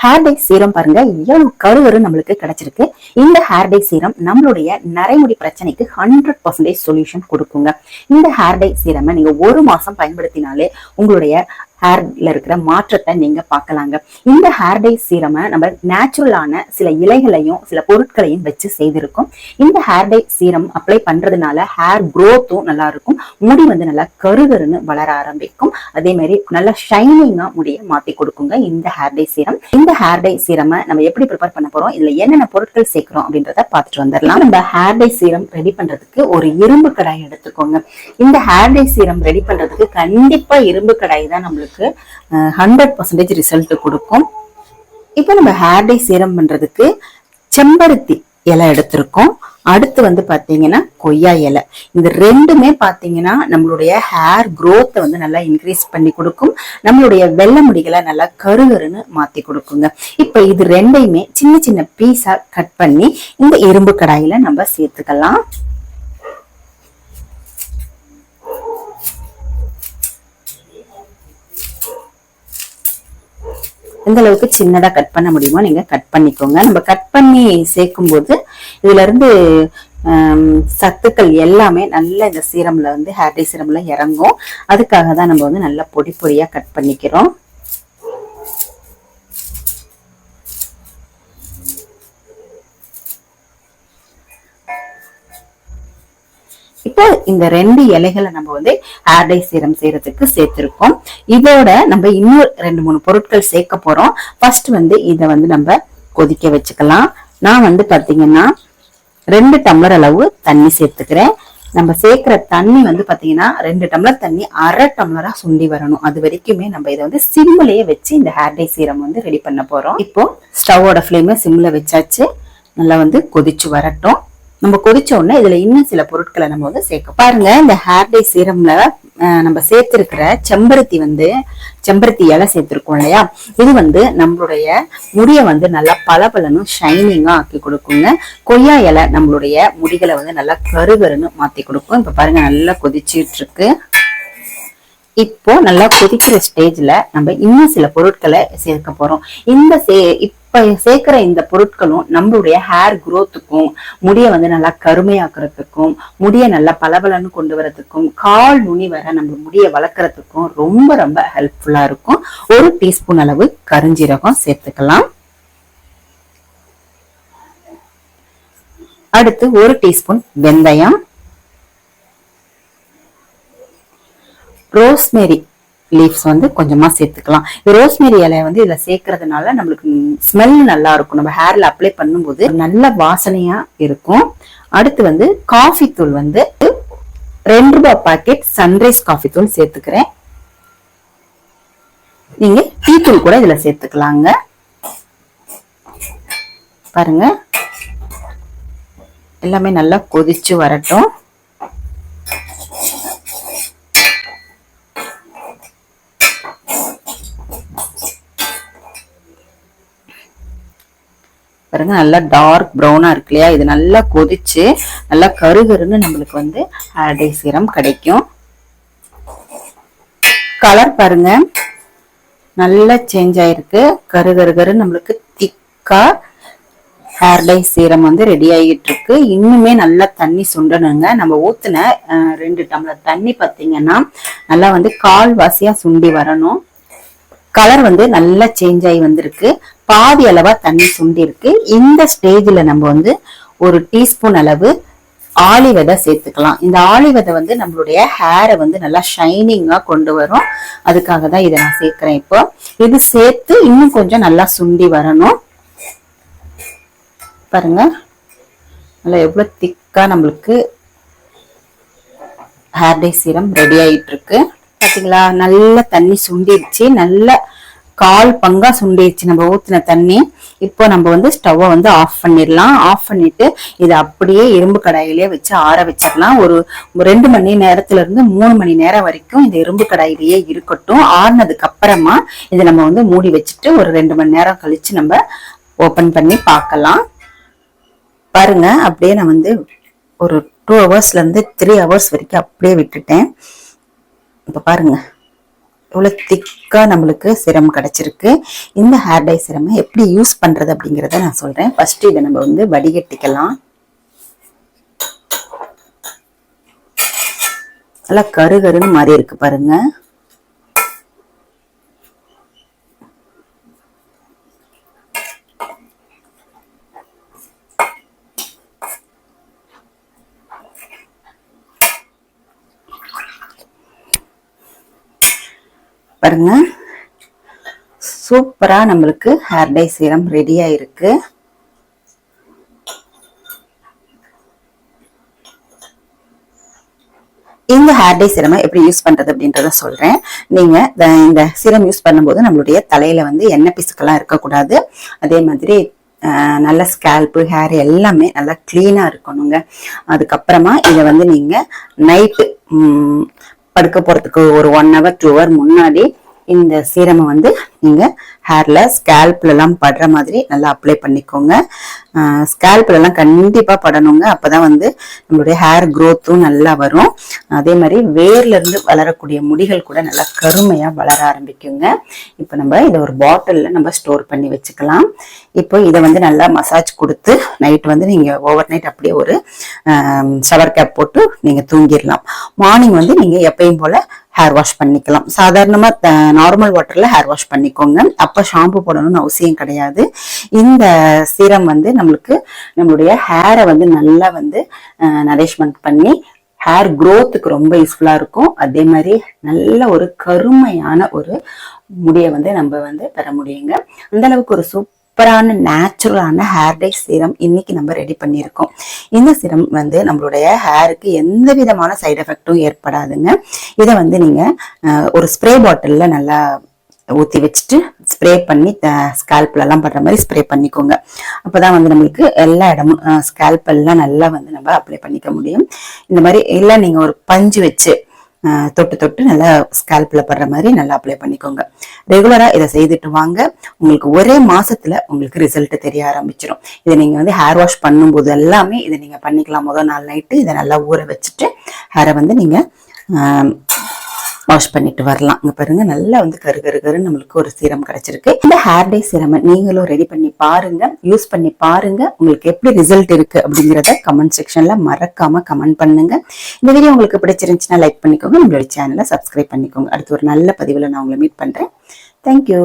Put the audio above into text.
Hair dye serum பாருங்க எவ்வளவு கருகரு நம்மளுக்கு கிடைச்சிருக்கு. இந்த ஹேர் டை சீரம் நம்மளுடைய நரைமுடி பிரச்சனைக்கு 100% சொல்யூஷன் கொடுக்குங்க. இந்த ஹேர் டை சீரமை நீங்க 1 மாசம் பயன்படுத்தினாலே உங்களுடைய ஹேர்ல இருக்கிற மாற்றத்தை நீங்க பார்க்கலாங்க. இந்த ஹேர் டை சீரமை நம்ம நேச்சுரலான சில இலைகளையும் சில பொருட்களையும் வச்சு செய்திருக்கோம். இந்த ஹேர் டை சீரம் அப்ளை பண்றதுனால ஹேர் growth-உம் நல்லா இருக்கும், முடி நல்லா கருகருன்னு வளர ஆரம்பிக்கும். அதே மாதிரி நல்லா ஷைனிங்கா முடிய மாத்தி கொடுக்குங்க இந்த ஹேர் டை சீரம். இந்த ஹேர் டை சீரமை நம்ம எப்படி ப்ரிப்பேர் பண்ண போறோம், இதுல என்னென்ன பொருட்கள் சேர்க்கிறோம் அப்படின்றத பார்த்துட்டு வந்துடலாம். நம்ம ஹேர் டை சீரம் ரெடி பண்றதுக்கு ஒரு இரும்பு கடாய் எடுத்துக்கோங்க. இந்த ஹேர் டை சீரம் ரெடி பண்றதுக்கு கண்டிப்பா இரும்பு கடாய் தான் நம்மளுக்கு 100% ரிசல்ட் கொடுக்கும். இப்போ நம்ம ஹேர் டை சீரம் பண்றதுக்கு செம்பருத்தி இலை எடுத்திருக்கோம். அடுத்து பாத்தீங்கன்னா கொய்யா இலை. இந்த ரெண்டுமே பாத்தீங்கன்னா நம்மளுடைய ஹேர் growth நல்லா இன்க்ரீஸ் பண்ணி கொடுக்கும், நம்மளுடைய வெள்ளை முடிகளை நல்லா கருகருன்னு மாத்தி கொடுக்குங்க. இப்ப இது ரெண்டையுமே சின்ன சின்ன பீஸா கட் பண்ணி இந்த இரும்பு கடாயில நம்ம சேர்த்துக்கலாம். எந்த அளவுக்கு சின்னதா கட் பண்ண முடியுமோ நீங்க கட் பண்ணிக்கோங்க. நம்ம கட் பண்ணி சேர்க்கும் போது இதுல இருந்து சத்துக்கள் எல்லாமே நல்ல இந்த சீரம்ல ஹேர் டை சீரம்ல இறங்கும். அதுக்காக தான் நம்ம நல்லா பொடி பொடியா கட் பண்ணிக்கிறோம். இப்போ இந்த 2 இலைகளை நம்ம ஹேர் டை சீரம் செய்யறதுக்கு சேர்த்திருக்கோம். இதோட நம்ம இன்னும் 2-3 பொருட்கள் சேர்க்க போறோம். ஃபர்ஸ்ட் இத நம்ம கொதிக்க வச்சுக்கலாம். நான் பாத்தீங்கன்னா 2 டம்ளர் அளவு தண்ணி சேர்த்துக்கிறேன். நம்ம சேர்க்கிற தண்ணி பாத்தீங்கன்னா 2 டம்ளர் தண்ணி 1/2 டம்ளரா சுண்டி வரணும். அது வரைக்குமே நம்ம இதை சிம்லயே வச்சு இந்த ஹேர் டை சீரம் ரெடி பண்ண போறோம். இப்போ ஸ்டவோட ஃபிளேமை சிம்ல வச்சாச்சு. நல்லா கொதிச்சு வரட்டும். நம்ம கொதிச்ச உடனே இதுல இன்னும் சில பொருட்களை நம்ம சேர்க்க பாருங்க. இந்த ஹேர் டை சீரம்ல நம்ம சேர்த்திருக்கிற செம்பருத்தி இலை சேர்த்திருக்கோம் இல்லையா, இது நம்மளுடைய முடிய நல்லா பளபளன்னு ஷைனிங்கா ஆக்கி கொடுக்குங்க. கொய்யா இலை நம்மளுடைய முடிகளை நல்லா கருகருன்னு மாத்தி கொடுக்கும். இப்ப பாருங்க நல்லா கொதிச்சிட்டு இருக்கு. இப்போ நல்லா கொதிக்கிற ஸ்டேஜ்ல நம்ம இன்னும் சில பொருட்களை சேர்க்க போறோம். இப்ப சேர்க்கிற இந்த பொருட்களும் நம்மளுடைய ஹேர் growth-க்கும் முடிய நல்லா கருமையாக்குறதுக்கும் முடிய நல்லா பளபளன்னு கொண்டு வரதுக்கும் கால் நுனி வர நம்ம முடிய வளர்க்கறதுக்கும் ரொம்ப ரொம்ப ஹெல்ப்ஃபுல்லா இருக்கும். 1 டீஸ்பூன் அளவு கருஞ்சீரகம் சேர்த்துக்கலாம். அடுத்து 1 டீஸ்பூன் வெந்தயம், ரோஸ்மேரி லீவ்ஸ் கொஞ்சமா சேர்த்துக்கலாம். ரோஸ்மேரி இலை இதுல சேர்க்கறதுனால நம்மளுக்கு ஸ்மெல் நல்லா இருக்கும். நம்ம ஹேர்ல அப்ளை பண்ணும்போது நல்ல வாசனையா இருக்கும். அடுத்து காஃபி தூள் 2 ரூபாய் பாக்கெட் சன்ரைஸ் காஃபி தூள் சேர்த்துக்கிறேன். நீங்க டீ தூள் கூட இதுல சேர்த்துக்கலாங்க. பாருங்க எல்லாமே நல்லா கொதிச்சு வரட்டும். பாருங்க நல்லா டார்க் ப்ரௌனா இருக்கு இல்லையா, இது நல்லா கொதிச்சு நல்லா கருகருன்னு நம்மளுக்கு ஹேர் டை சீரம் கிடைக்கும். கலர் பாருங்க நல்லா சேஞ்ச் ஆயிருக்கு. கருகருகரு நம்மளுக்கு திக்கா ஹேர் டை சீரம் ரெடி ஆகிட்டு இருக்கு. இன்னுமே நல்லா தண்ணி சுண்டணுங்க. நம்ம ஊத்துன 2 டம்ளர் தண்ணி பாத்தீங்கன்னா நல்லா கால்வாசியா சுண்டி வரணும். கலர் நல்லா சேஞ்ச் ஆகி வந்திருக்கு. பாதி அளவா தண்ணி சுண்டி இருக்கு. இந்த ஸ்டேஜ்ல நம்ம 1 டீஸ்பூன் அளவு ஆளி விதை சேர்த்துக்கலாம். இந்த ஆளி விதை நம்மளுடைய ஹேரை நல்லா ஷைனிங்கா கொண்டு வரும். அதுக்காக தான் இதை நான் சேர்க்கிறேன். இப்போ இது சேர்த்து இன்னும் கொஞ்சம் நல்லா சுண்டி வரணும். பாருங்க நல்லா எவ்வளவு திக்கா நம்மளுக்கு ஹேர் டை சீரம் ரெடி ஆயிட்டு இருக்கு. பாத்தீங்களா நல்ல தண்ணி சுண்டிடுச்சு. நல்ல கால் பங்கா சுண்டிடுச்சு நம்ம ஊத்தின தண்ணி. இப்போ நம்ம ஸ்டவ்வை ஆஃப் பண்ணிடலாம். ஆஃப் பண்ணிட்டு இதை அப்படியே இரும்பு கடாயிலேயே வச்சு ஆற வச்சிடலாம். ஒரு 2 மணி நேரத்துல இருந்து 3 மணி நேரம் வரைக்கும் இந்த இரும்பு கடாயிலேயே இருக்கட்டும். ஆறுனதுக்கு அப்புறமா இதை நம்ம மூடி வச்சுட்டு ஒரு 2 மணி நேரம் கழிச்சு நம்ம ஓபன் பண்ணி பார்க்கலாம். பாருங்க அப்படியே நான் ஒரு 2 ஹவர்ஸ்ல இருந்து 3 ஹவர்ஸ் வரைக்கும் அப்படியே விட்டுட்டேன். இப்ப பாருங்க இவ்வளவு திக்கா நம்மளுக்கு சிரம் கிடைச்சிருக்கு. இந்த ஹேர் டை சிரம் எப்படி யூஸ் பண்றது அப்படிங்கறத நான் சொல்றேன். ஃபர்ஸ்ட் இதை நம்ம வந்து வடிகட்டிக்கலாம். நல்லா கருகருன்னு மாறி இருக்கு பாருங்க. பாருங்க, சூப்பரா நம்மளுக்கு ஹேர் டை சீரம் ரெடியா இருக்கு. இந்த ஹேர் டை சீரமை எப்படி யூஸ் பண்றது அப்படின்றத சொல்றேன். நீங்க இந்த சீரம் யூஸ் பண்ணும்போது நம்மளுடைய தலையில வந்து எண்ணெய் பிசுக்கெல்லாம் இருக்கக்கூடாது. அதே மாதிரி நல்ல ஸ்கேல்பு ஹேர் எல்லாமே நல்லா கிளீனா இருக்கணுங்க. அதுக்கப்புறமா இதை வந்து நீங்க நைட்டு படுக்க போறதுக்கு ஒரு 1 hour 2 hour முன்னாடி இந்த சீரமை வந்து நீங்க ஹேர்ல ஸ்கேல்ப்ல எல்லாம் படுற மாதிரி நல்லா அப்ளை பண்ணிக்கோங்க. ஸ்கேல்ப்ல எல்லாம் கண்டிப்பா படணுங்க. அப்பதான் வந்து நம்மளுடைய ஹேர் க்ரோத்தும் நல்லா வரும். அதே மாதிரி வேர்ல இருந்து வளரக்கூடிய முடிகள் கூட நல்லா கருமையா வளர ஆரம்பிக்குங்க. இப்போ நம்ம இதை ஒரு பாட்டில்ல நம்ம ஸ்டோர் பண்ணி வச்சுக்கலாம். இப்போ இதை வந்து நல்லா மசாஜ் கொடுத்து நைட் வந்து நீங்க ஓவர் நைட் அப்படியே ஒரு ஷவர் கேப் போட்டு நீங்க தூங்கிடலாம். மார்னிங் வந்து நீங்க எப்பயும் போல ஹேர் வாஷ் பண்ணிக்கலாம். சாதாரணமா நார்மல் வாட்டர்ல ஹேர் வாஷ் பண்ணிக்கோங்க. அப்ப ஷாம்பு போடணும்னு அவசியம் கிடையாது. இந்த சீரம் வந்து நம்மளுடைய ஹேரை வந்து நல்லா வந்து நரிஷ்மெண்ட் பண்ணி ஹேர் க்ரோத்துக்கு ரொம்ப யூஸ்ஃபுல்லா இருக்கும். அதே மாதிரி நல்ல ஒரு கருமையான ஒரு முடியை வந்து நம்ம வந்து பெற முடியுங்க. அந்த அளவுக்கு ஒரு சூப்பரான நேச்சுரலான ஹேர் டை சீரம் இன்னைக்கு நம்ம ரெடி பண்ணியிருக்கோம். இந்த சீரம் வந்து நம்மளுடைய ஹேருக்கு எந்த விதமான சைடு எஃபெக்டும் ஏற்படாதுங்க. இதை வந்து நீங்க ஒரு ஸ்ப்ரே பாட்டில்ல நல்லா ஊற்றி வச்சுட்டு ஸ்ப்ரே பண்ணி ஸ்கேல்ப்ல எல்லாம் படுற மாதிரி ஸ்ப்ரே பண்ணிக்கோங்க. அப்பதான் வந்து நம்மளுக்கு எல்லா இடமும் ஸ்கேல்ப் எல்லாம் நல்லா வந்து நம்ம அப்ளை பண்ணிக்க முடியும். இந்த மாதிரி இல்லை நீங்க ஒரு பஞ்சு வச்சு தொட்டு தொட்டு நல்லா ஸ்கேல்ப்ல படுற மாதிரி நல்லா அப்ளை பண்ணிக்கோங்க. ரெகுலரா இதை செய்துட்டு வாங்க. உங்களுக்கு ஒரே மாசத்துல உங்களுக்கு ரிசல்ட் தெரிய ஆரம்பிச்சிடும். இதை நீங்க வந்து ஹேர் வாஷ் பண்ணும்போது எல்லாமே இதை நீங்க பண்ணிக்கலாம். முதல் நாள் நைட்டு இதை நல்லா ஊற வச்சுட்டு ஹேரை வந்து நீங்க வாஷ் பண்ணிட்டு வரலாம். இங்க பாருங்க, நல்லா வந்து கரு நம்மளுக்கு ஒரு சீரம் கிடைச்சிருக்கு. இந்த ஹேர் டை சீரமை நீங்களும் ரெடி பண்ணி பாருங்க, யூஸ் பண்ணி பாருங்க. உங்களுக்கு எப்படி ரிசல்ட் இருக்கு அப்படிங்கறத கமெண்ட் செக்ஷன்ல மறக்காம கமெண்ட் பண்ணுங்க. இந்த வீடியோ உங்களுக்கு பிடிச்சிருந்துச்சுன்னா லைக் பண்ணிக்கோங்க. நம்மளோட சேனலை சப்ஸ்கிரைப் பண்ணிக்கோங்க. அடுத்து ஒரு நல்ல பதிவுல நான் உங்களை மீட் பண்றேன். தேங்க்யூ.